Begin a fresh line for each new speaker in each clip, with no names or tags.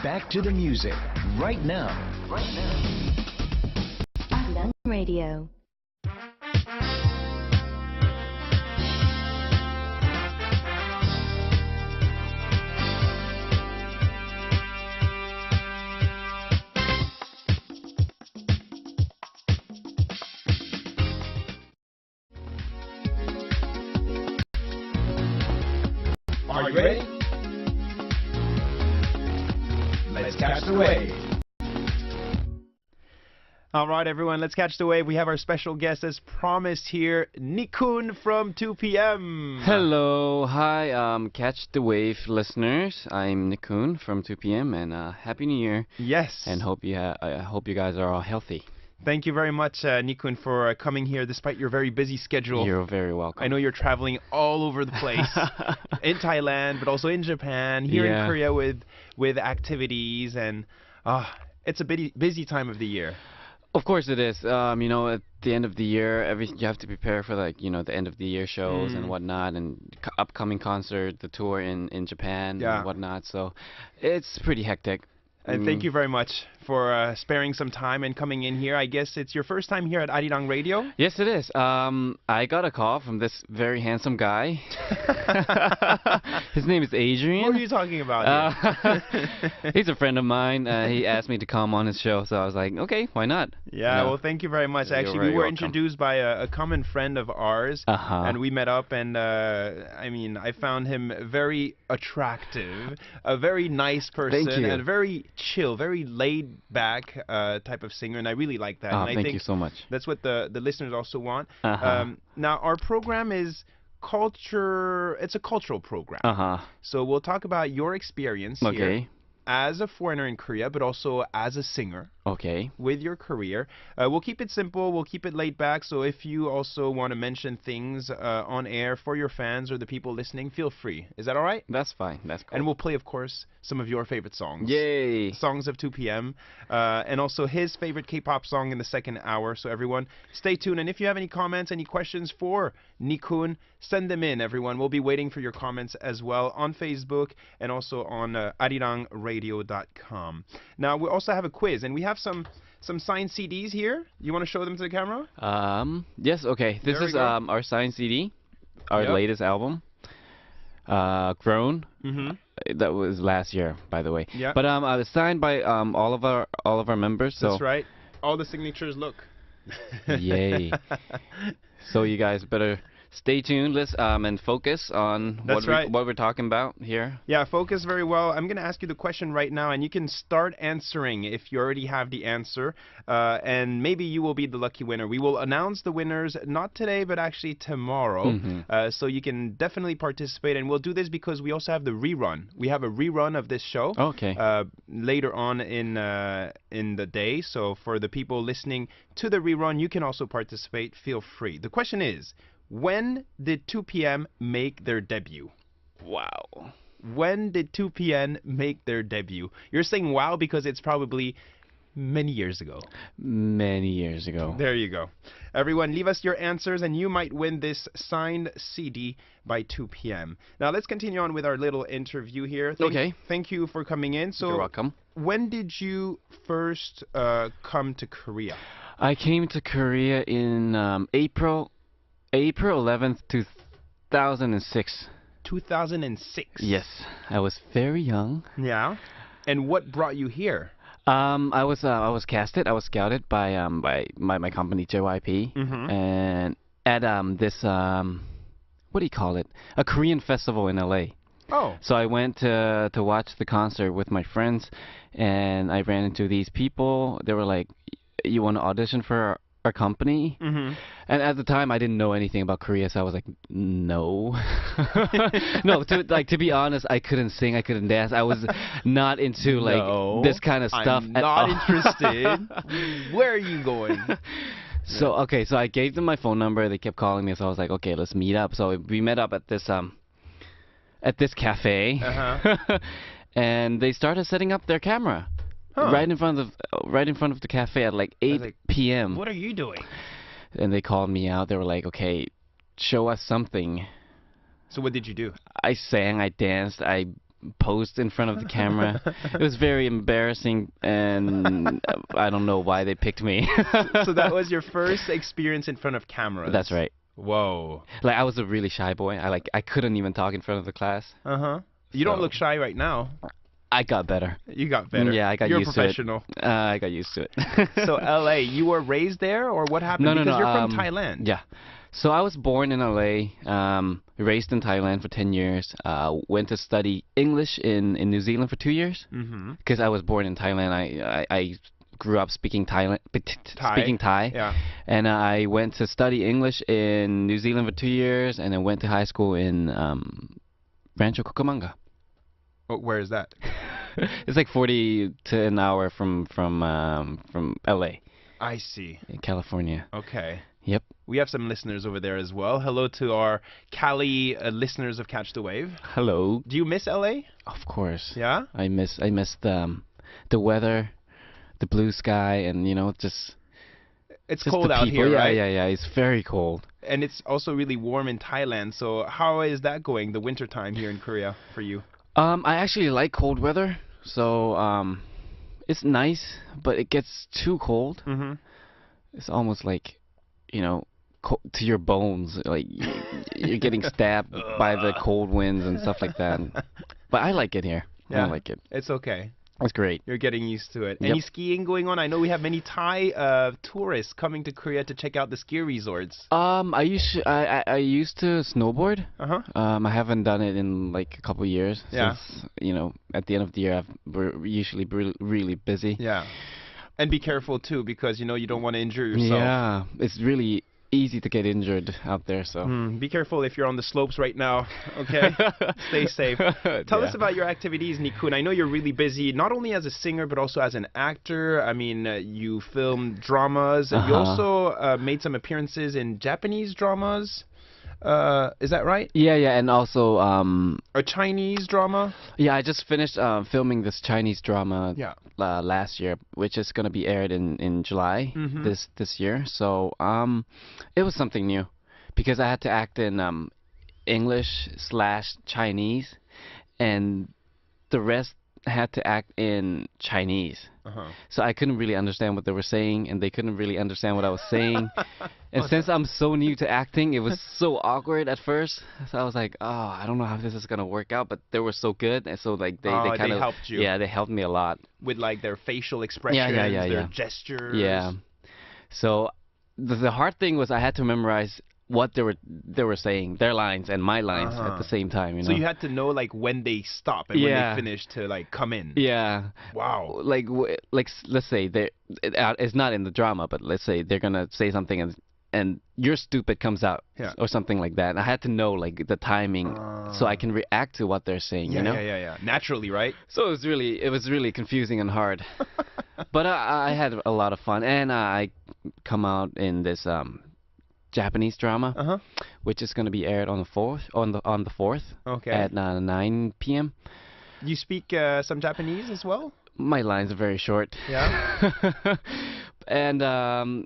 back to the music right now.
Arirang Radio.
Are you ready? Let's catch the wave.
All right, everyone, let's catch the wave. We have our special guest as promised here, Nikun from 2PM.
Hello, hi, Catch the Wave listeners. I'm Nikun from 2PM, and Happy New Year.
Yes.
And I hope you guys are all healthy.
Thank you very much, Nikun, for coming here despite your very busy schedule.
You're very welcome.
I know you're traveling all over the place, in Thailand, but also in Japan, here in Korea with activities, and it's a busy time of the year.
Of course it is. At the end of the year, you have to prepare for the end of the year shows and whatnot, and upcoming concert, the tour in Japan and whatnot. So it's pretty hectic.
And thank you very much for sparing some time and coming in here. I guess it's your first time here at Arirang Radio?
Yes, it is. I got a call from this very handsome guy. His name is Adrian.
What are you talking about here?
He's a friend of mine. He asked me to come on his show, so I was like, okay, why not?
Yeah, well, thank you very much. Actually, we were introduced by a common friend of ours, and we met up, and I found him very attractive, a very nice person, and a very chill, very laid-back type of singer, and I really like that. And I
thank
think
you so much.
That's what the listeners also want. Now, our program is culture. It's a cultural program. So we'll talk about your experience here as a foreigner in Korea, but also as a singer. With your career. We'll keep it simple. We'll keep it laid back. So if you also want to mention things on air for your fans or the people listening, feel free. Is that all right?
That's fine. That's cool.
And we'll play, of course, some of your favorite songs.
Yay!
Songs of 2PM. And also his favorite K-pop song in the second hour. So everyone, stay tuned. And if you have any comments, any questions for Nikun, send them in, everyone. We'll be waiting for your comments as well on Facebook and also on arirangradio.com. Now, we also have a quiz, and we have some signed CDs here. You want to show them to the camera?
Yes, okay. This is our signed CD, our latest album, Grown. That was last year, by the way.
Yeah.
But it was signed by all of our members. So.
That's right. All the signatures, look.
Yay. So you guys better stay tuned, and focus on what we're talking about here. Yeah,
focus very well. I'm going to ask you the question right now, and you can start answering if you already have the answer, and maybe you will be the lucky winner. We will announce the winners, not today, but actually tomorrow, so you can definitely participate, and we'll do this because we also have the rerun. We have a rerun of this show later on in the day, so for the people listening to the rerun, you can also participate. Feel free. The question is, when did 2PM make their debut?
Wow.
When did 2PM make their debut? You're saying wow because it's probably many years ago.
Many years ago.
There you go. Everyone, leave us your answers and you might win this signed CD by 2PM. Now, let's continue on with our little interview here. Thank you for coming in. So,
you're welcome.
When did you first come to Korea?
I came to Korea in April 11th, 2006.
2006?
Yes. I was very young.
Yeah. And what brought you here?
I was casted. I was scouted by my company JYP, and at this what do you call it? A Korean festival in LA.
Oh.
So I went to watch the concert with my friends, and I ran into these people. They were like, "You want to audition for our company?" And at the time, I didn't know anything about Korea, so I was like, "No." No, to be honest, I couldn't sing, I couldn't dance. I was not into this kind of stuff.
I'm not interested. Where are you going?
So I gave them my phone number. They kept calling me, so I was like, "Okay, let's meet up." So we met up at this cafe, and they started setting up their camera. Right in front of the cafe at like 8 p.m.
What are you doing?
And they called me out. They were like, "Okay, show us something."
So what did you do?
I sang, I danced, I posed in front of the camera. It was very embarrassing, and I don't know why they picked me.
So that was your first experience in front of cameras.
That's right.
Whoa.
Like, I was a really shy boy. I couldn't even talk in front of the class.
Uh-huh. You don't
So-
look shy right now.
I got better.
You got better.
Yeah, I got
You're
used
a
to it.
professional.
I got used to it.
So LA, you were raised there, or what happened?
No, no,
because
no.
you're from Thailand.
Yeah. So I was born in LA, raised in Thailand for 10 years, went to study English in New Zealand for 2 years.
Mm-hmm.
Because I was born in Thailand. I grew up speaking speaking Thai.
Yeah.
And I went to study English in New Zealand for 2 years, and then went to high school in Rancho Cucamonga.
Oh, where is that?
It's like 40 to an hour from LA
I see.
in California.
Okay.
Yep.
We have some listeners over there as well. Hello to our Cali listeners of Catch the Wave.
Hello.
Do you miss LA?
Of course.
Yeah?
I miss the weather, the blue sky, and just
It's
just
cold
the
out
people.
here,
Yeah,
right?
yeah. It's very cold.
And it's also really warm in Thailand. So how is that going, the winter time here in Korea for you?
I actually like cold weather, so it's nice, but it gets too cold.
Mm-hmm.
It's almost like, to your bones, like you're getting stabbed by the cold winds and stuff like that. But I like it here.
Yeah.
I like it.
It's okay.
It's great.
You're getting used to it.
Yep.
Any skiing going on? I know we have many Thai tourists coming to Korea to check out the ski resorts.
I used to snowboard.
Uh-huh.
I haven't done it in like a couple years.
Yeah.
Since, at the end of the year, we're usually really busy.
Yeah. And be careful too, because you don't want to injure yourself.
Yeah, it's really easy to get injured out there. So
Be careful if you're on the slopes right now, okay? Stay safe. Tell us about your activities, Nikun. I know you're really busy, not only as a singer, but also as an actor. I mean, you film dramas, and you also made some appearances in Japanese dramas. Is that right?
Yeah, and also
A Chinese drama?
yeah, I just finished filming this Chinese drama
Yeah.
last year, which is gonna be aired in July
Mhm.
this year. So it was something new because I had to act in English/Chinese, and the rest had to act in Chinese.
Uh-huh.
So I couldn't really understand what they were saying, and they couldn't really understand what I was saying. And since I'm so new to acting, it was so awkward at first. So I was like, oh, I don't know how this is gonna work out. But they were so good, and so like they
Oh,
kind
they
of
helped you.
Yeah, they helped me a lot.
With like their facial expressions,
yeah,
their
yeah.
gestures.
Yeah. So the hard thing was I had to memorize what they were saying, their lines and my lines at the same time.
So you had to know like when they stop and when
Yeah.
they finish to like come in.
Yeah.
Wow.
Like let's say it's not in the drama, but let's say they're gonna say something and "you're stupid" comes out,
Yeah.
or something like that. And I had to know like the timing so I can react to what they're saying.
Yeah,
you know.
yeah. Naturally, right?
So it was really confusing and hard. But I had a lot of fun, and I come out in this Japanese drama,
Uh-huh.
which is gonna be aired on the 4th
Okay.
at 9 p.m.
You speak some Japanese as well?
My lines are very short.
Yeah.
And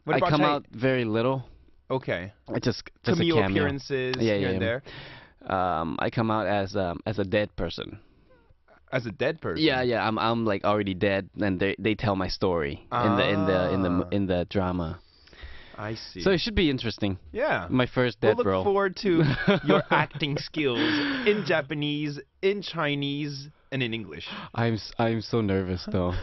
What
I
about
come
Chi-
out very little.
Okay.
I just
Cameo
a cameo.
appearances
Yeah,
here
yeah,
and there.
I come out as a dead person.
As a dead person.
Yeah. I'm like already dead, and they tell my story in the drama.
I see.
So it should be interesting.
yeah.
My first
We'll
dead
look
role.
forward to your acting skills in Japanese, in Chinese, and in English.
I'm so nervous though.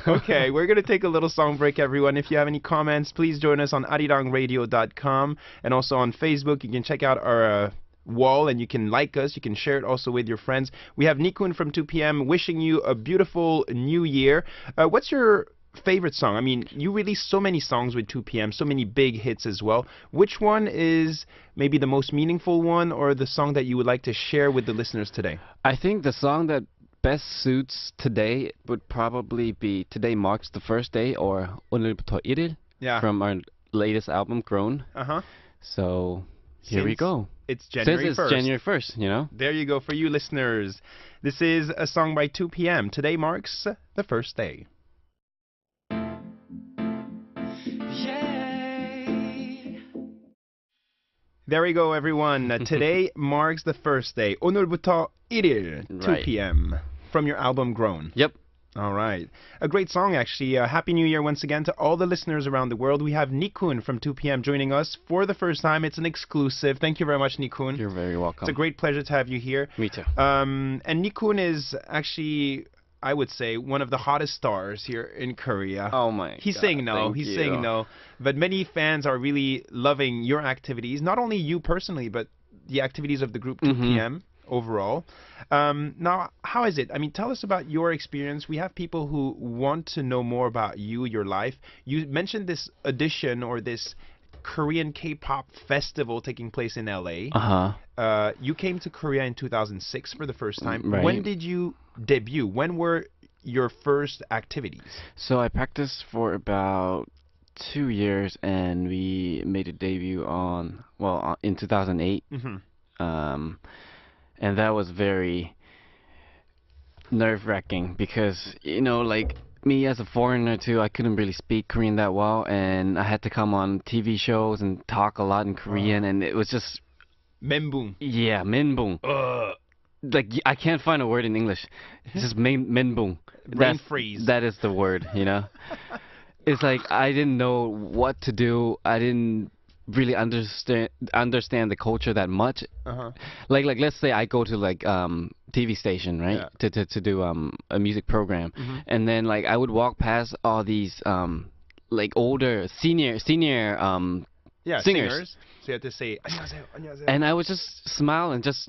Okay, we're going to take a little song break, everyone. If you have any comments, please join us on arirangradio.com and also on Facebook. You can check out our wall and you can like us. You can share it also with your friends. We have Nikun from 2 p.m. wishing you a beautiful new year. What's your favorite song? I mean, you released so many songs with 2 p.m., so many big hits as well. Which one is maybe the most meaningful one, or the song that you would like to share with the listeners today?
I think the song that best suits today would probably be "Today Marks the First Day" or "오늘부터 1일"
Yeah.
from our latest album, Grown.
Uh-huh.
So here we
Since
go.
It's January
Since
1st.
it's January 1st, you know.
There you go for you listeners. This is a song by 2 p.m. Today marks the first day. There we go, everyone. Today marks the first day. 오늘부터 Iril, 2
Right.
p.m. from your album Grown.
Yep.
All right. A great song, actually. Happy New Year once again to all the listeners around the world. We have Nikun from 2 p.m. joining us for the first time. It's an exclusive. Thank you very much, Nikun.
You're very welcome.
It's a great pleasure to have you here.
Me too.
And Nikun is actually, I would say, one of the hottest stars here in Korea.
Oh my
He's
God,
saying no.
thank
He's
you.
saying no. But many fans are really loving your activities. Not only you personally, but the activities of the group 2 p.m. overall. Now, how is it? I mean, tell us about your experience. We have people who want to know more about you, your life. You mentioned this audition or this Korean K-pop festival taking place in LA.
Uh-huh.
You came to Korea in 2006 for the first time.
Right.
When did you debut? When were your first activities?
So I practiced for about 2 years, and we made a debut in 2008. And that was very nerve-wracking because, like me as a foreigner too, I couldn't really speak Korean that well, and I had to come on TV shows and talk a lot in Korean, and it was just,
Menbung.
yeah, menbung. Like, I can't find a word in English. It's just menbung.
Brain freeze.
That is the word, It's like I didn't know what to do. I didn't really understand the culture that much. Like let's say I go to TV station, right?
Yeah.
To do a music program, and then like I would walk past all these older senior
Yeah,
singers.
So you have to say 안녕하세요, 안녕하세요.
and I would just smile and just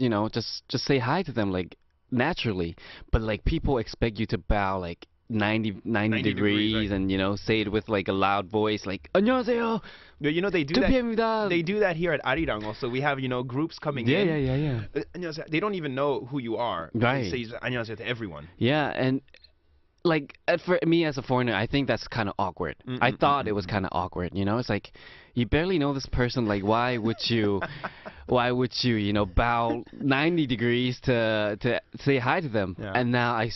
just say hi to them like naturally, but like people expect you to bow like 90 degrees,
right.
and say it with like a loud voice like 안녕하세요.
But they do that.
2pm입니다.
They do that here at Arirang also. We have groups coming
Yeah,
in.
yeah.
안녕하세요. They don't even know who you are.
Right.
They say 안녕하세요 to everyone.
Yeah, and like for me as a foreigner, I think that's kind of awkward. I thought it was kind of awkward. It's like you barely know this person. Like, why would you bow 90 degrees to say hi to them?
Yeah.
And now I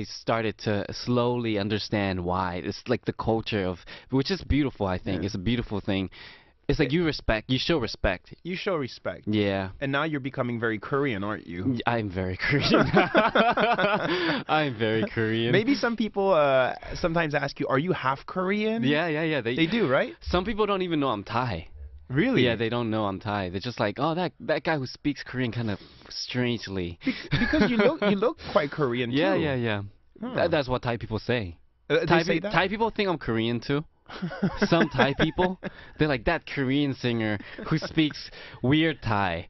started to slowly understand why. It's like the culture of, which is beautiful. I think it's a beautiful thing. It's like you show respect.
You show respect.
Yeah.
And now you're becoming very Korean, aren't you?
I'm very Korean. I'm very Korean.
Maybe some people sometimes ask you, are you half Korean?
Yeah.
They do, right?
Some people don't even know I'm Thai.
Really?
Yeah, they don't know I'm Thai. They're just like, oh, that guy who speaks Korean kind of strangely.
Because you look quite Korean too.
Yeah.
Huh.
That's what Thai people say.
They say that?
Thai people think I'm Korean too. Some Thai people, they're like that Korean singer who speaks weird Thai,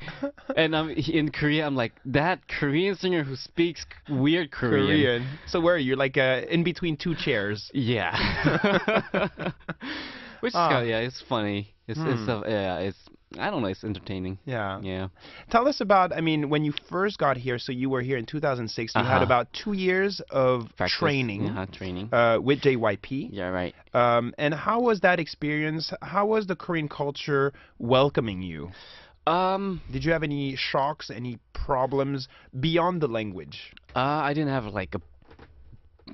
and in Korea I'm like that Korean singer who speaks weird Korean.
So where are you? Like in between two chairs.
Yeah. Which is it's funny. It's I don't know. It's entertaining.
Yeah.
Yeah.
Tell us about, when you first got here, so you were here in 2006, you had about 2 years of
Practice.
training
Training.
with JYP.
Yeah, right.
And how was that experience? How was the Korean culture welcoming you? Did you have any shocks, any problems beyond the language?
I didn't have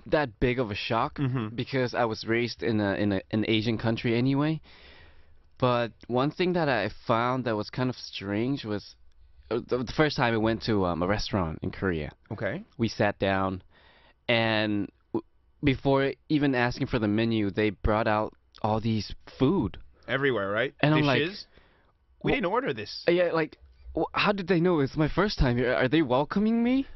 that big of a shock because I was raised in an Asian country anyway. But one thing that I found that was kind of strange was the first time I went to a restaurant in Korea.
Okay.
We sat down, and before even asking for the menu, they brought out all these food.
Everywhere, right?
And I'm like,
dishes. We didn't order this.
Yeah, like, how did they know it's my first time here? Are they welcoming me?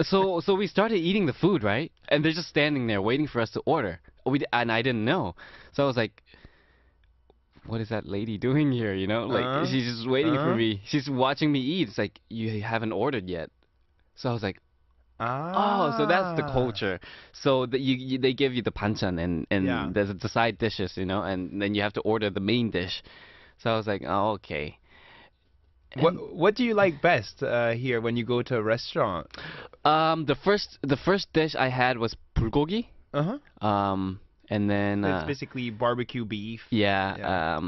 So we started eating the food, right? And they're just standing there waiting for us to order. And I didn't know. So I was like, what is that lady doing here, Like, she's just waiting for me. She's watching me eat. It's like, you haven't ordered yet. So I was like, oh, so that's the culture. So they give you the banchan and there's the side dishes, and then you have to order the main dish. So I was like, oh, okay.
What do you like best here when you go to a restaurant?
The first dish I had was bulgogi. And then
it's basically barbecue beef.
Yeah.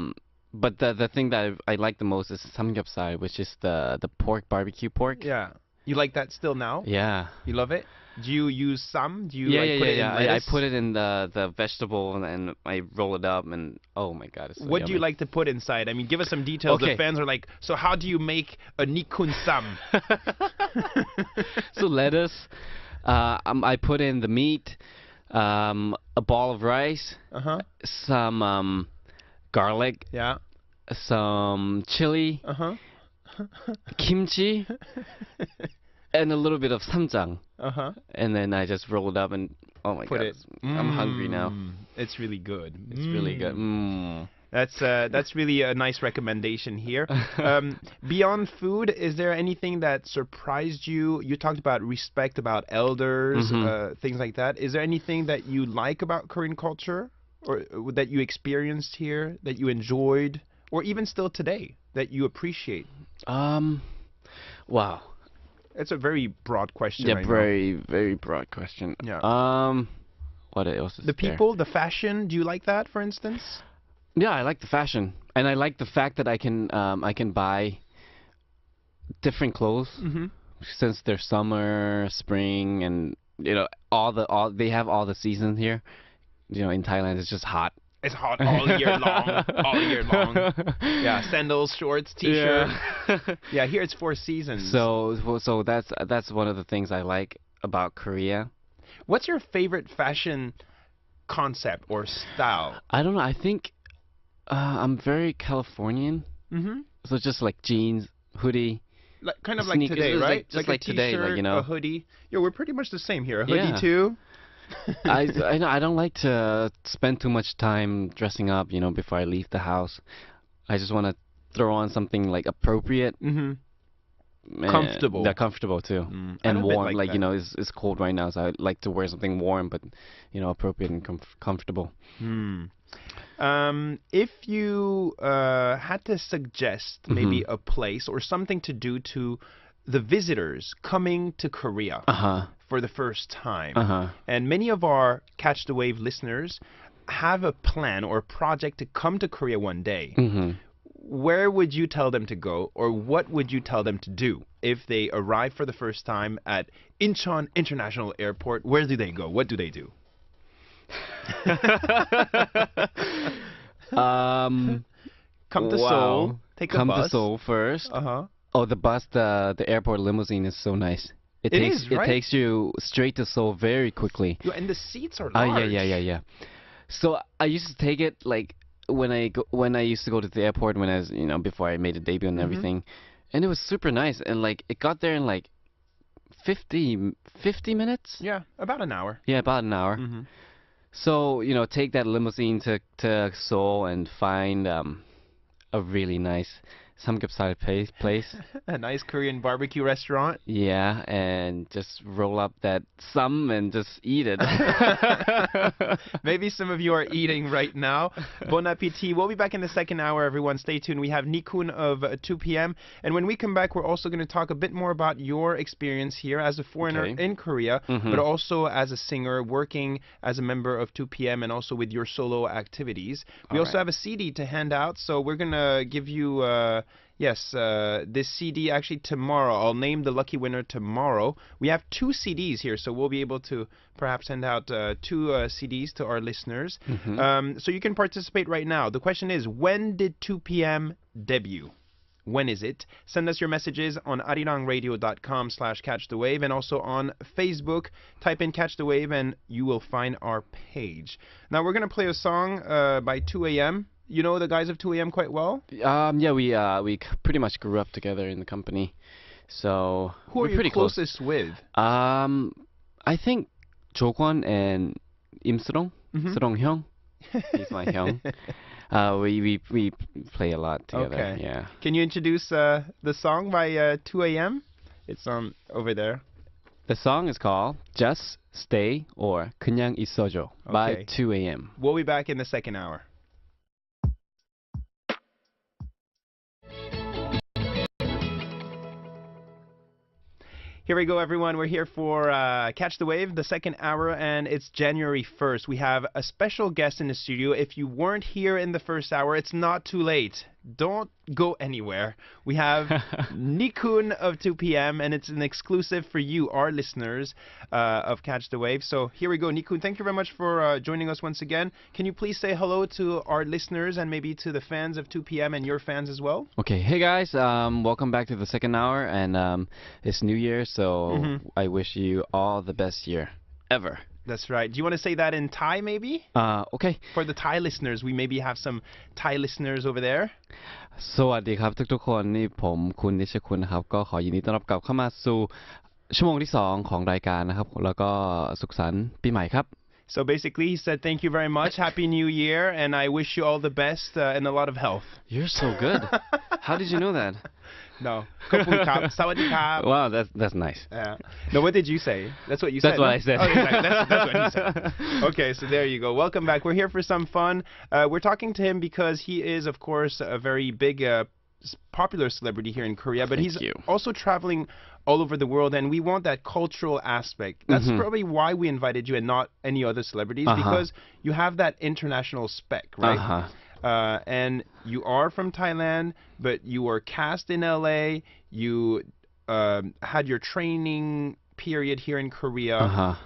But the thing that I like the most is samgyeopsal, which is the pork, barbecue pork.
Yeah. You like that still now?
Yeah.
You love it? Do you use some? Do you
Yeah,
like
yeah,
put
yeah,
it
yeah.
in
I
lettuce?
put it in the vegetable and I roll it up and oh my god, it's so
What do you
yummy.
like to put inside? I mean, give us some details. The
Okay.
fans are like, so how do you make a nikun sam?
So lettuce, I put in the meat, a ball of rice,
Uh-huh.
some garlic,
Yeah.
some chili,
Uh-huh.
kimchi, and a little bit of samjang.
Uh-huh.
And then I just roll it up and oh my
Put
god,
it.
I'm hungry now.
It's really good.
It's really good. Mm.
That's really a nice recommendation here. Beyond food, is there anything that surprised you? You talked about respect about elders, things like that. Is there anything that you like about Korean culture, or that you experienced here, that you enjoyed, or even still today that you appreciate?
Wow.
It's a very broad question.
Yeah,
right now.
very, very broad question.
Yeah.
What else is
The
there?
people, the fashion. Do you like that, for instance?
Yeah, I like the fashion, and I like the fact that I can buy different clothes
Mm-hmm.
since there's summer, spring, and you know all they have all the seasons here. You know, in Thailand it's just hot.
It's hot all year long. All year long. Yeah, sandals, shorts, t-shirt. Yeah, here it's 4 seasons.
So that's one of the things I like about Korea.
What's your favorite fashion concept or style?
I don't know. I think I'm very Californian.
Mm-hmm.
So just like jeans, hoodie.
Like, kind of like
Sneakers,
today,
it's like-
right?
just
a
like today, like,
t-shirt,
you know.
a hoodie. Yeah, we're pretty much the same here. A hoodie
Yeah.
too.
I don't like to spend too much time dressing up, you know, before I leave the house. I just want to throw on something like appropriate,
Mm-hmm. Comfortable.
Yeah, comfortable too,
I'm
and
a bit
warm. Like
that.
you know, it's cold right now, so I like to wear something warm, but you know, appropriate and comfortable.
Hmm. If you had to suggest maybe a place or something to do to the visitors coming to Korea for the first time, and many of our Catch the Wave listeners have a plan or a project to come to Korea one day, where would you tell them to go, or what would you tell them to do if they arrive for the first time at Incheon International Airport? Where do they go? What do they do? Come to Seoul, take a
Come
bus.
to Seoul first.
Uh-huh.
Oh, the bus, the airport limousine is so nice.
It is, right?
It takes you straight to Seoul very quickly.
And the seats are
Oh
large.
yeah. So I used to take it like when I used to go to the airport when I was, you know, before I made a debut and everything, and it was super nice, and like it got there in like 50 minutes.
Yeah, about an hour.
Yeah, about an hour.
Mm-hmm.
So you know, take that limousine to Seoul and find a really nice samgyeopsal place.
A nice Korean barbecue restaurant.
Yeah, and just roll up that sam and just eat it.
Maybe some of you are eating right now. Bon appetit. We'll be back in the second hour, everyone. Stay tuned. We have Nikun of 2 p.m. And when we come back, we're also going to talk a bit more about your experience here as a foreigner
Okay.
in Korea, but also as a singer, working as a member of 2 p.m. and also with your solo activities. We also have a CD to hand out, so we're going to give you... this CD actually tomorrow. I'll name the lucky winner tomorrow. We have 2 CDs here, so we'll be able to perhaps send out 2 CDs to our listeners. So you can participate right now. The question is, when did 2 p.m. debut? When is it? Send us your messages on arirangradio.com/catchthewave and also on Facebook. Type in Catch the Wave and you will find our page. Now we're going to play a song by 2 a.m. You know the guys of 2 a.m. quite well?
Yeah, we pretty much grew up together in the company, so
Who
we're
are you
pretty close.
closest with?
I think Jo-kwon and Im Srong, Srong Hyung. He's my hyung. We play a lot together.
Okay.
Yeah.
Can you introduce the song by 2 a.m.? It's on over there.
The song is called Just Stay or 그냥 있어줘 by
Okay.
2 a.m.
We'll be back in the second hour. Here we go, everyone. We're here for Catch the Wave, the second hour, and it's January 1st. We have a special guest in the studio. If you weren't here in the first hour, it's not too late. don't go anywhere. We have Nikun of 2 p.m. and it's an exclusive for you, our listeners of Catch the Wave. So here we go. Nikun, thank you very much for joining us once again. Can you please say hello to our listeners and maybe to the fans of 2 p.m. and your fans as well?
Okay, hey guys, welcome back to the second hour, and it's New Year, so I wish you all the best year ever.
That's right. Do you want to say that in Thai, maybe?
Okay.
For the Thai listeners, we maybe have some Thai listeners over there.
สวัสดีครับทุกๆคนนี่ผมคุณนิชคุณนะครับก็ขอยินดีต้อนรับกลับเข้ามาสู่ชั่วโมงที่2ของรายการนะครับแล้วก็สุขสันต์ปีใหม่ครับ
So basically, he said, thank you very much, Happy New Year, and I wish you all the best and a lot of health.
You're so good. How did you know that?
No. ขอบคุณครับ สวัสดีครับ
Wow, that's nice.
Yeah. No, what did you say? That's what you said.
That's what I said.
Oh, exactly. That's what he said. Okay, so there you go. Welcome back. We're here for some fun. We're talking to him because he is, of course, a very big, popular celebrity here in Korea, but he's also traveling all over the world, and we want that cultural aspect. That's probably why we invited you and not any other celebrities, because you have that international spec, right? And you are from Thailand, but you were cast in LA. You had your training period here in Korea.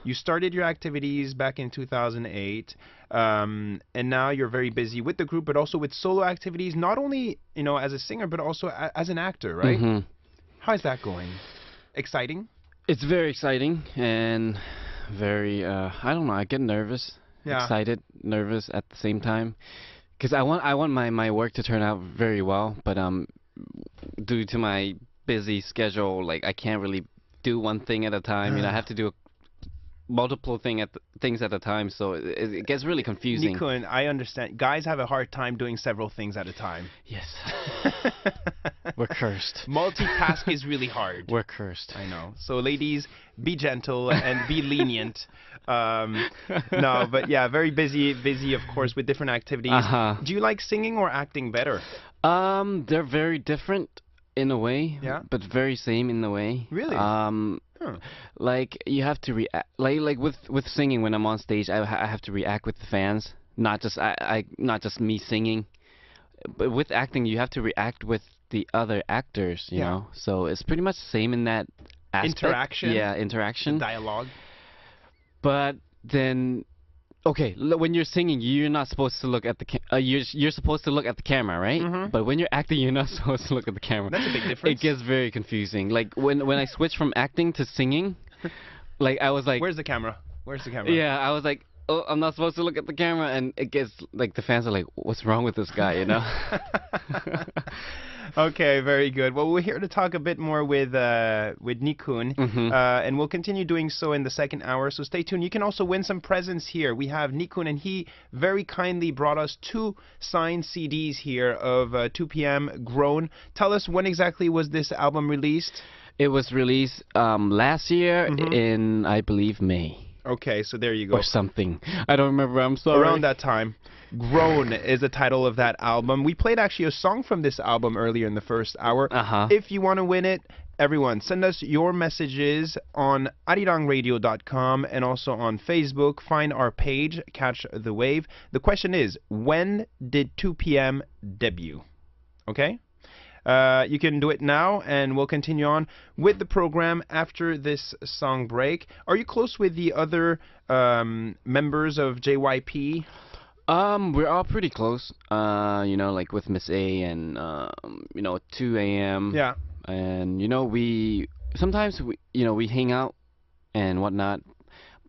You started your activities back in 2008. And now you're very busy with the group, but also with solo activities, not only, as a singer, but also as an actor, right? How is that going? Exciting?
It's very exciting and very, I don't know, I get nervous, excited, nervous at the same time. Because I want my work to turn out very well, but due to my busy schedule, like I can't really do one thing at a time. I have to do multiple things at a time, so it gets really confusing.
Nikun, I understand. Guys have a hard time doing several things at a time.
Yes. We're cursed.
Multitask is really hard.
We're cursed.
I know. So ladies, be gentle and be lenient. No, but yeah, very busy, of course, with different activities. Do you like singing or acting better?
They're very different in a way, but very same in a way.
Really?
Like you have to react, like with singing when I'm on stage, I have to react with the fans, not just me singing. But with acting, you have to react with the other actors, you know. So it's pretty much the same in that aspect.
Interaction.
Yeah, interaction.
Dialogue.
But then, okay, when you're singing, you're not supposed to look at the you're supposed to look at the camera, right? But when you're acting, you're not supposed to look at the camera.
That's a big difference.
It gets very confusing. Like when I switched from acting to singing, like I was like,
Where's the camera? Where's the camera?
Yeah, I was like, oh, I'm not supposed to look at the camera, and it gets like the fans are like, what's wrong with this guy, you know?
Okay, very good. Well, we're here to talk a bit more with Nikun, and we'll continue doing so in the second hour, so stay tuned. You can also win some presents here. We have Nikun, and he very kindly brought us 2 signed CDs here of 2 p.m. Grown. Tell us, when exactly was this album released?
It was released last year in, I believe, May.
Okay, so there you go.
Or something. I don't remember, I'm sorry.
Around that time. Grown is the title of that album. We played actually a song from this album earlier in the first hour. If you want to win it, everyone, send us your messages on arirangradio.com and also on Facebook. Find our page, Catch the Wave. The question is, when did 2 p.m. debut? Okay? You can do it now, and we'll continue on with the program after this song break. Are you close with the other members of JYP?
We're all pretty close. Like with Miss A and 2 a.m.
Yeah.
And we sometimes we hang out and whatnot.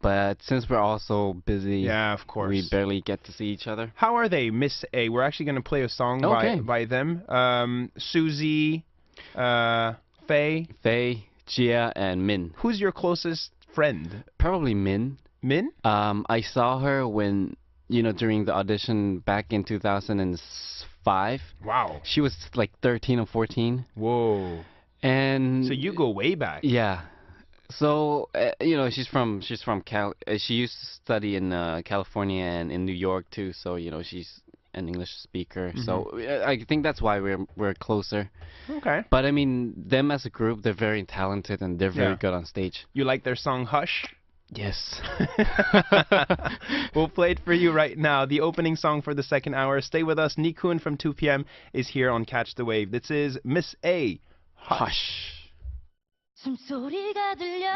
But since we're all so busy,
of course,
we barely get to see each other.
How are they, Miss A? We're actually going to play a song by them. Suzy, Faye,
Gia, and Min.
Who's your closest friend?
Probably Min.
Min?
I saw her when, during the audition back in 2005.
Wow.
She was like 13 or 14.
Whoa.
And
so you go way back.
Yeah. So she's from Cal. She used to study in California and in New York too. So she's an English speaker. So I think that's why we're closer.
Okay.
But I mean, them as a group, they're very talented and they're very good on stage.
You like their song Hush?
Yes.
We'll play it for you right now. The opening song for the second hour. Stay with us. Nikun from 2 p.m. is here on Catch the Wave. This is Miss A. Hush.
숨소리가 들려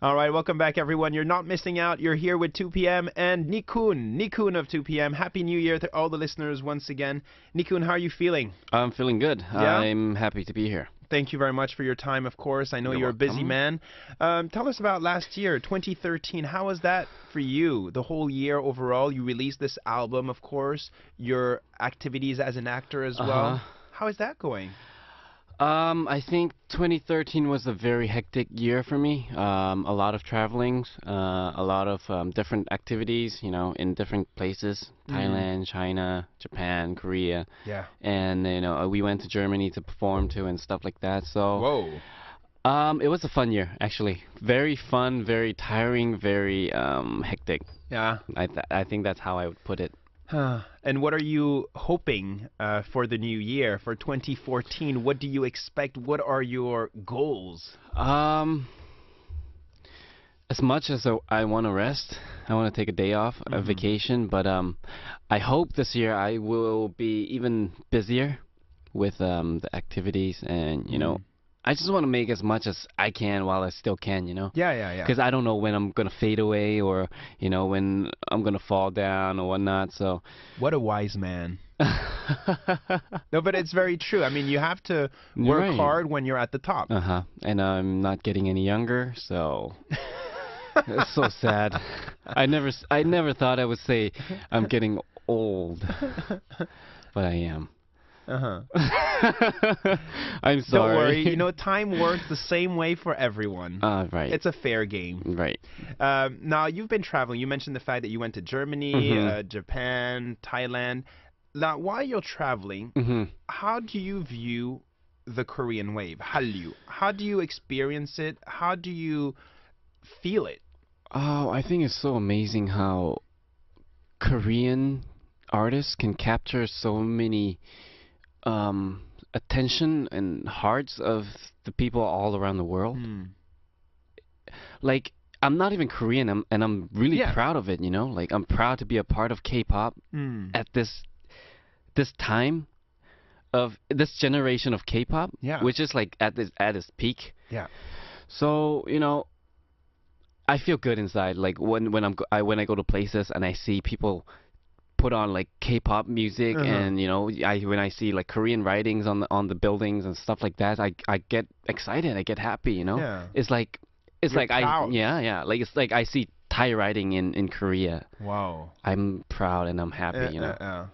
All right, welcome back, everyone. You're not missing out. You're here with 2 p.m. and Nikun of 2 p.m. Happy New Year to all the listeners once again. Nikun, how are you feeling?
I'm feeling good.
Yeah?
I'm happy to be here.
Thank you very much for your time, of course. I know
You're
you're a busy
welcome.
man. Tell us about last year, 2013. How was that for you? The whole year overall. You released this album, of course. Your activities as an actor as well.
Uh-huh.
How is that going?
I think 2013 was a very hectic year for me. A lot of travelings, a lot of different activities, you know, in different places. Thailand, China, Japan, Korea.
Yeah.
And, you know, we went to Germany to perform too and stuff like that. So,
Whoa.
it was a fun year, actually. Very fun, very tiring, very hectic.
Yeah.
I think that's how I would put it.
And what are you hoping for the new year, for 2014? What do you expect? What are your goals?
As much as I want to rest, I want to take a day off, a vacation, but I hope this year I will be even busier with the activities and, you know, I just want to make as much as I can while I still can, you know?
Yeah.
Because I don't know when I'm going to fade away or, you know, when I'm going to fall down or whatnot, so...
What a wise man. No, but it's very true. I mean, you have to work
Right.
hard when you're at the top.
Uh-huh. And I'm not getting any younger, so... It's so sad. I never thought I would say I'm getting old, but I am.
Uh-huh.
I'm sorry.
Don't worry. You know, time works the same way for everyone.
Right.
It's a fair game.
Right.
Now, you've been traveling. You mentioned the fact that you went to Germany, Japan, Thailand. Now, while you're traveling, how do you view the Korean wave? Hallyu. How do you experience it? How do you feel it?
Oh, I think it's so amazing how Korean artists can capture so many attention and hearts of the people all around the world. Like, I'm not even Korean, and I'm really proud of it, you know? Like, I'm proud to be a part of K-pop at this time of this generation of K-pop, which is like at its peak.
Yeah.
So, you know, I feel good inside. Like when I go to places and I see people put on like K-pop music, and you know, when I see like Korean writings on the buildings and stuff like that, I get excited. I get happy. You know,
Yeah.
it's like
You're proud.
like it's like I see Thai writing in Korea.
Wow.
I'm proud and I'm happy. You know.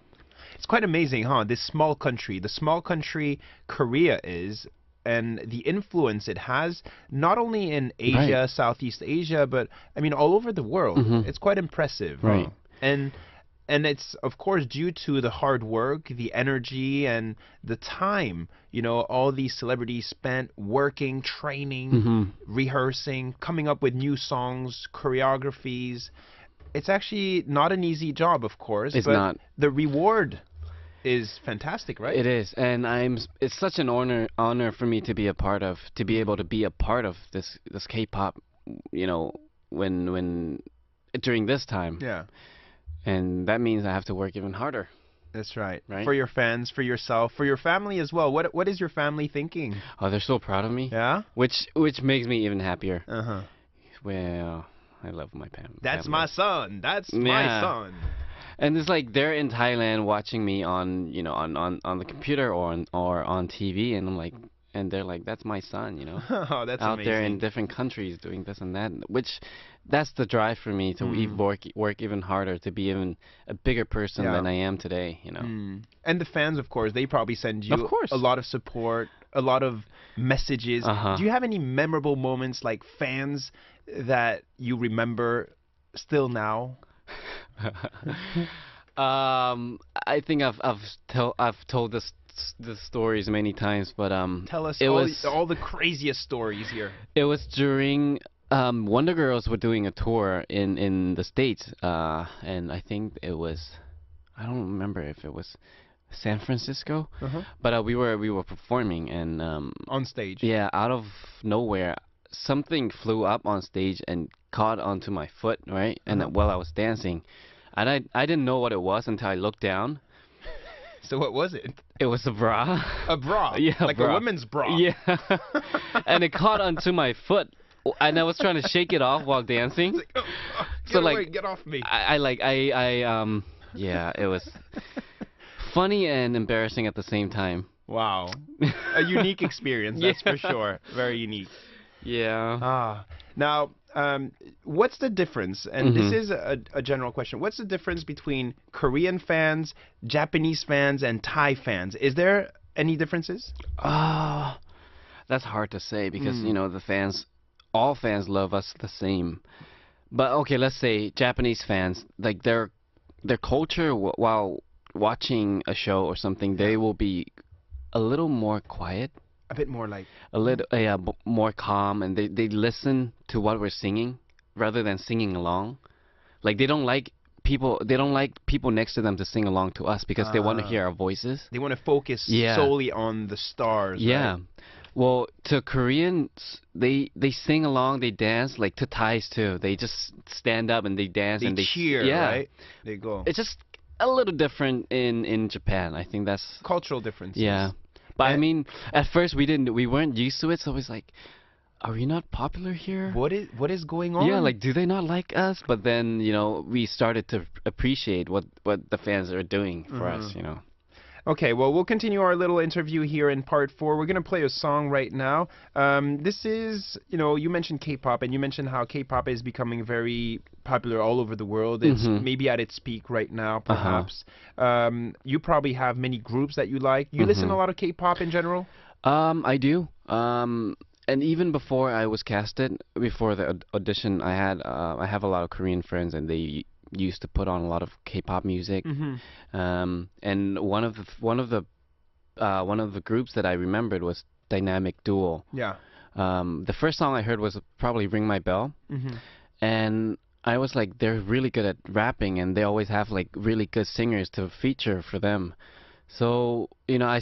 It's quite amazing, huh? This small country, the small country Korea is, and the influence it has, not only in Asia, Southeast Asia, but I mean all over the world. It's quite impressive.
Right.
Huh? And it's of course due to the hard work, the energy, and the time. You know, all these celebrities spent working, training, rehearsing, coming up with new songs, choreographies. It's actually not an easy job, of course.
It's
but
not.
The reward is fantastic, right?
It is, and it's such an honor for me to be able to be a part of this K-pop, you know, when during this time.
Yeah.
And that means I have to work even harder.
That's right.
Right?
For your fans, for yourself, for your family as well. What is your family thinking?
Oh, they're so proud of me.
Yeah?
Which makes me even happier.
Uh-huh.
Well, I love my family.
That's my son. That's my son.
And it's like they're in Thailand watching me on, you know, on the computer or on TV, and I'm like, and they're like, that's my son, you know.
Oh, that's
out
amazing.
there in different countries doing this and that, that's the drive for me to work even harder, to be even a bigger person than I am today, you know.
And the fans, of course, they probably send you a lot of support, a lot of messages. Do you have any memorable moments, like fans that you remember still now?
I think I've told this stories many times, but
tell us
all
the craziest stories here.
It was during Wonder Girls were doing a tour in the States, and I think it was I don't remember if it was San Francisco,
Uh-huh.
but we were performing, and
On stage.
yeah, out of nowhere, something flew up on stage and caught onto my foot, right? And
Uh-huh.
while I was dancing, and I didn't know what it was until I looked down.
So what was it?
It was a bra.
A bra.
Yeah,
Like
bra.
a woman's bra.
Yeah, and it caught onto my foot, and I was trying to shake it off while dancing.
It's like, get
So,
away,
like,
get off me.
Yeah, it was funny and embarrassing at the same time.
Wow. A unique experience, that's for
Yeah.
sure. Very unique.
Yeah.
Ah. Now, what's the difference? And this
Mhm.
is a general question. What's the difference between Korean fans, Japanese fans, and Thai fans? Is there any differences?
Ah, that's hard to say because
Mm.
you know all fans love us the same. But okay, let's say Japanese fans, like their culture while watching a show or something, they will be a little more quiet,
A bit more like,
a little more calm, and they listen to what we're singing rather than singing along. Like they don't like people next to them to sing along to us because they want to
Ah.
hear our voices.
they want to focus
Yeah.
solely on the stars.
Yeah.
Right?
Well, to Koreans, they sing along, they dance, like to Thais too. They just stand up and they dance
They
and they
cheer,
yeah.
right? They go.
It's just a little different in Japan. I think that's
Cultural differences.
yeah. But I
And-
mean, at first we weren't used to it, so it's like, are we not popular here?
What is going on?
Yeah, like do they not like us? But then, you know, we started to appreciate what the fans are doing for us, you know.
Okay, well, we'll continue our little interview here in part 4. We're going to play a song right now. This is, you know, you mentioned K-pop, and you mentioned how K-pop is becoming very popular all over the world. It's
Mhm.
maybe at its peak right now, perhaps. You probably have many groups that you like. You listen
Mhm.
a lot of K-pop in general?
I do. And even before I was casted, before the audition, I have a lot of Korean friends, and they used to put on a lot of K-pop music.
Mm-hmm.
And one of the groups that I remembered was Dynamic Duo.
Yeah.
The first song I heard was probably Ring My Bell,
Mm-hmm.
and I was like, they're really good at rapping, and they always have like really good singers to feature for them. So, you know, I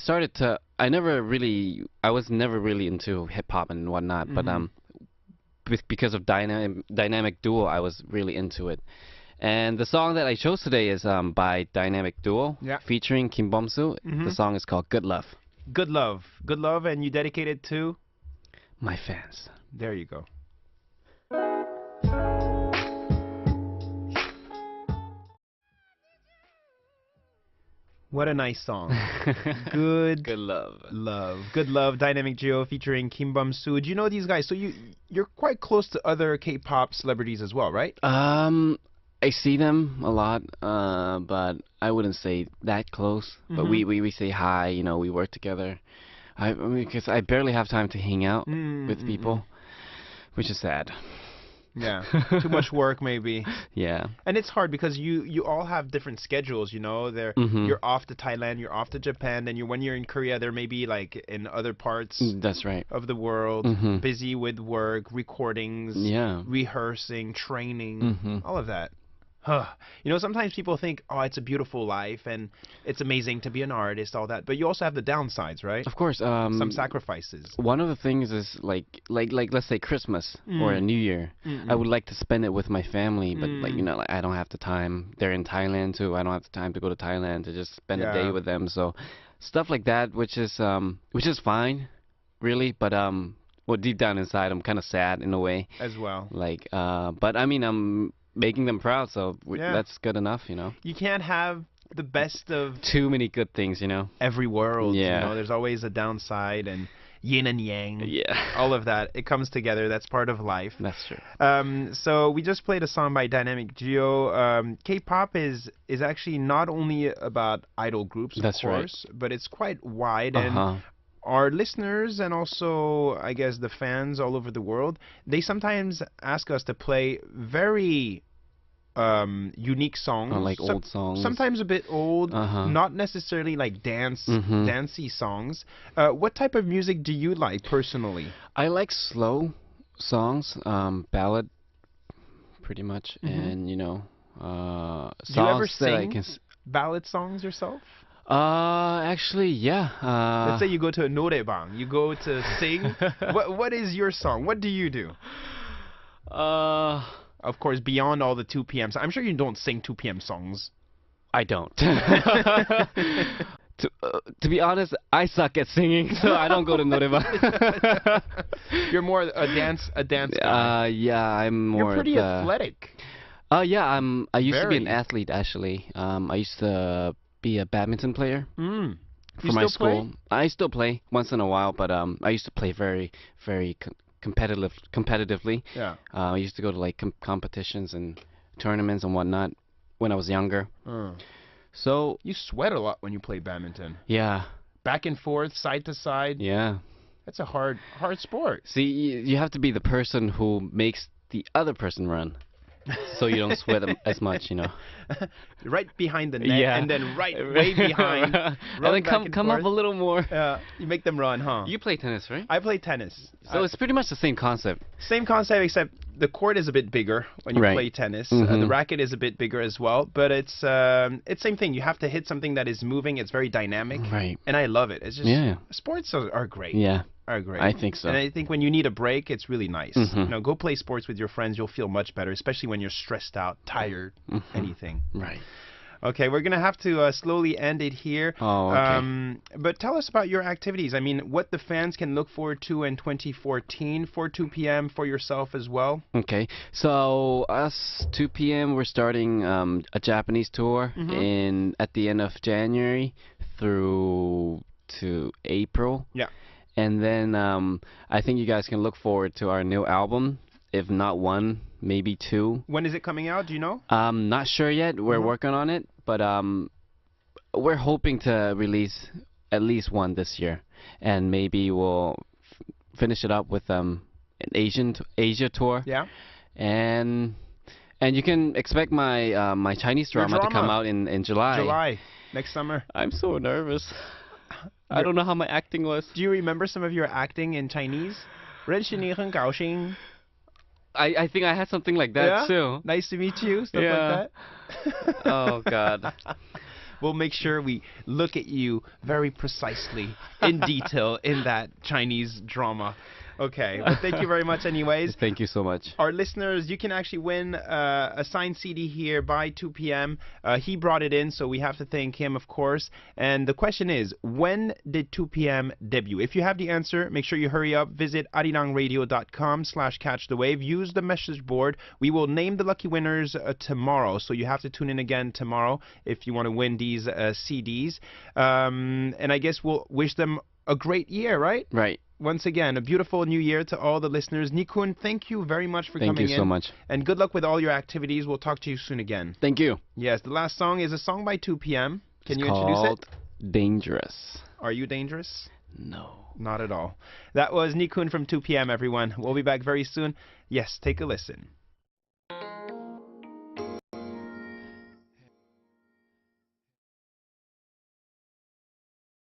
was never really into hip hop and whatnot, but
Mhm.
because of Dynamic Duo, I was really into it. And the song that I chose today is by Dynamic Duo,
Yeah.
featuring Kim Bum-soo.
Mhm.
The song is called Good Love.
Good Love. Good Love, and you dedicate it to?
My fans.
There you go. What a nice song. Good
Good Love.
Love. Good Love, Dynamic Duo featuring Kim Bum-soo. Do you know these guys? So you're quite close to other K-pop celebrities as well, right?
I see them a lot, but I wouldn't say that close. But
Mhm.
we say hi, you know, we work together. I mean, because I barely have time to hang out with people, which is sad.
Yeah. Too much work maybe.
Yeah.
And it's hard because you all have different schedules, you know.
Mhm.
You're off to Thailand, you're off to Japan, then when you're in Korea, there may be like in other parts
That's right.
of the world,
Mhm.
busy with work, recordings,
Yeah.
rehearsing, training,
Mhm.
all of that. Huh. You know, sometimes people think, oh, it's a beautiful life and it's amazing to be an artist, all that. But you also have the downsides, right?
Of course.
Some sacrifices.
One of the things is like let's say Christmas or a
Mm.
New Year. I would like to spend it with my family, but like you know, like, I don't have the time. They're in Thailand too. I don't have the time to go to Thailand to just spend a day
Yeah.
with them. So stuff like that, which is fine, really. But well, deep down inside, I'm kind of sad in a way.
As well.
Like but I mean, I'm making them proud, so
Yeah.
that's good enough, you know.
You can't have the best of
Too many good things, you know.
every world.
Yeah.
You know, there's always a downside and yin and yang.
Yeah.
All of that. It comes together. That's part of life.
That's true.
So we just played a song by Dynamic Duo. K-pop is actually not only about idol groups, of
That's right.
course, but it's quite wide. And
Uh-huh.
our listeners and also, I guess, the fans all over the world, they sometimes ask us to play very unique songs.
Like old songs.
Sometimes a bit old,
Uh-huh.
not necessarily like
Mhm.
dancey songs. What type of music do you like personally?
I like slow songs, ballad, pretty much,
Mhm.
and you know,
Do you ever
songs that I
sing?
can.
ballad songs yourself?
Actually, yeah.
Let's say you go to a noraebang, you go to sing. What is your song? What do you do? Of course, beyond all the 2 p.m. I'm sure you don't sing 2 p.m. songs.
I don't. To be honest, I suck at singing, so I don't go to noraebang.
You're more a dance guy.
Yeah, I'm more.
You're pretty athletic.
Yeah, I used to be an
Very.
athlete actually. I used to be a badminton player
Mm.
for
You
my
still play?
school. I still play once in a while, but I used to play very, very competitively.
Yeah.
I used to go to like competitions and tournaments and whatnot when I was younger. So
You sweat a lot when you play badminton.
yeah,
Back and forth, side to side.
yeah.
That's a hard sport.
See, you have to be the person who makes the other person run, so you don't sweat as much, you know.
Right behind the net,
Yeah.
and then right way behind.
and
run
then
back and
come up
forth.
a little more.
You make them run, huh?
You play tennis, right?
I play tennis.
So it's pretty much the same concept.
Same concept, except the court is a bit bigger when you
Right.
play tennis.
Mhm.
The racket is a bit bigger as well, but it's same thing. You have to hit something that is moving. It's very dynamic,
Right.
and I love it. It's just
Yeah.
sports are great.
Yeah,
Are great.
I think so.
And I think when you need a break, it's really nice.
Mhm.
You know, go play sports with your friends. You'll feel much better, especially when you're stressed out, tired,
Mhm.
anything.
Right.
Okay, we're gonna have to slowly end it here.
Oh, okay.
But tell us about your activities. I mean, what the fans can look forward to in 2014 for 2 p.m. for yourself as well.
Okay, so us 2 p.m. we're starting a Japanese tour
Mhm.
at the end of January through to April.
Yeah.
And then I think you guys can look forward to our new album, if not one, maybe two.
When is it coming out? Do you know?
Not sure yet. We're
Mhm.
working on it, but we're hoping to release at least one this year, and maybe we'll finish it up with an Asia tour.
Yeah.
And you can expect my my Chinese
Your
drama to come
drama.
out in July.
July next summer.
I'm so nervous. I don't know how my acting was.
Do you remember some of your acting in Chinese? 认识你很高兴.
I think I had something like that
Yeah?
too.
Nice to meet you. Stuff
Yeah.
like that.
Oh, God.
We'll make sure we look at you very precisely, in detail, in that Chinese drama. Okay. Well, thank you very much anyways.
Thank you so much.
Our listeners, you can actually win a signed CD here by 2 p.m. He brought it in, so we have to thank him, of course. And the question is, when did 2 p.m. debut? If you have the answer, make sure you hurry up. Visit arirangradio.com/catchthewave. Use the message board. We will name the lucky winners tomorrow, so you have to tune in again tomorrow if you want to win these CDs. And I guess we'll wish them a great year, right?
Right.
Once again, a beautiful new year to all the listeners. Nikun, thank you very much for
Thank
coming
you
in.
so much.
And good luck with all your activities. We'll talk to you soon again.
Thank you.
Yes, the last song is a song by 2 p.m. Can
It's
you introduce
called
it?
Dangerous.
Are you dangerous?
No.
Not at all. That was Nikun from 2 p.m., everyone. We'll be back very soon. Yes, take a listen.